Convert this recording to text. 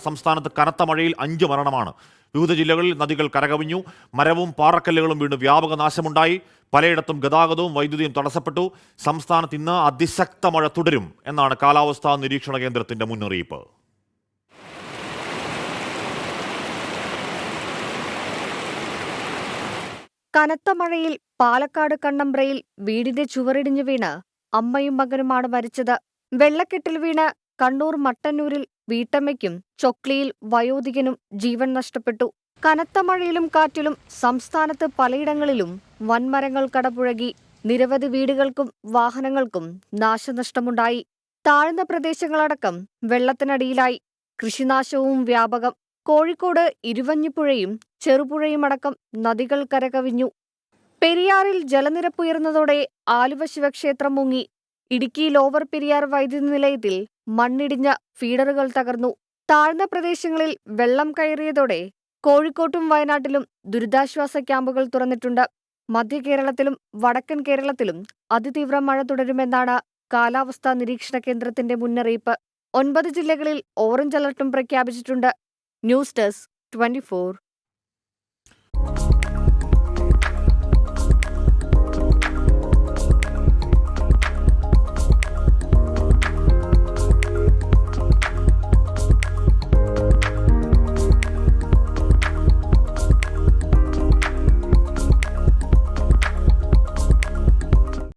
സംസ്ഥാനത്ത് കനത്ത മഴയിൽ 5 മരണമാണ്. വിവിധ ജില്ലകളിൽ നദികൾ കരകവിഞ്ഞു. മരവും പാറക്കല്ലുകളും വീണ് വ്യാപക നാശമുണ്ടായി. പലയിടത്തും ഗതാഗതവും വൈദ്യുതിയും തടസ്സപ്പെട്ടു. സംസ്ഥാനത്ത് ഇന്ന് അതിശക്ത മഴ തുടരും എന്നാണ് കാലാവസ്ഥാ നിരീക്ഷണ കേന്ദ്രത്തിന്റെ മുന്നറിയിപ്പ്. കനത്ത മഴയിൽ പാലക്കാട് കണ്ണമ്പ്രയിൽ വീടിന്റെ ചുവറിടിഞ്ഞു വീണ് അമ്മയും മകനുമാണ് മരിച്ചത്. വെള്ളക്കെട്ടിൽ വീണ് കണ്ണൂർ മട്ടന്നൂരിൽ വീട്ടമ്മയ്ക്കും ചൊക്ലിയിൽ വയോധികനും ജീവൻ നഷ്ടപ്പെട്ടു. കനത്ത മഴയിലും കാറ്റിലും സംസ്ഥാനത്ത് പലയിടങ്ങളിലും വൻമരങ്ങൾ കടപുഴകി. നിരവധി വീടുകൾക്കും വാഹനങ്ങൾക്കും നാശനഷ്ടമുണ്ടായി. താഴ്ന്ന പ്രദേശങ്ങളടക്കം വെള്ളത്തിനടിയിലായി. കൃഷിനാശവും വ്യാപകം. കോഴിക്കോട് ഇരുവഞ്ഞിപ്പുഴയും ചെറുപുഴയുമടക്കം നദികൾ കരകവിഞ്ഞു. പെരിയാറിൽ ജലനിരപ്പുയർന്നതോടെ ആലുവ ശിവക്ഷേത്രം മുങ്ങി. ഇടുക്കി ലോവർ പെരിയാർ വൈദ്യുതി നിലയത്തിൽ മണ്ണിടിഞ്ഞ ഫീഡറുകൾ തകർന്നു. താഴ്ന്ന പ്രദേശങ്ങളിൽ വെള്ളം കയറിയതോടെ കോഴിക്കോട്ടും വയനാട്ടിലും ദുരിതാശ്വാസ ക്യാമ്പുകൾ തുറന്നിട്ടുണ്ട്. മധ്യകേരളത്തിലും വടക്കൻ കേരളത്തിലും അതിതീവ്ര മഴ തുടരുമെന്നാണ് കാലാവസ്ഥാ നിരീക്ഷണ കേന്ദ്രത്തിന്റെ മുന്നറിയിപ്പ്. 9 ജില്ലകളിൽ ഓറഞ്ച് അലർട്ടും പ്രഖ്യാപിച്ചിട്ടുണ്ട്. News desk 24.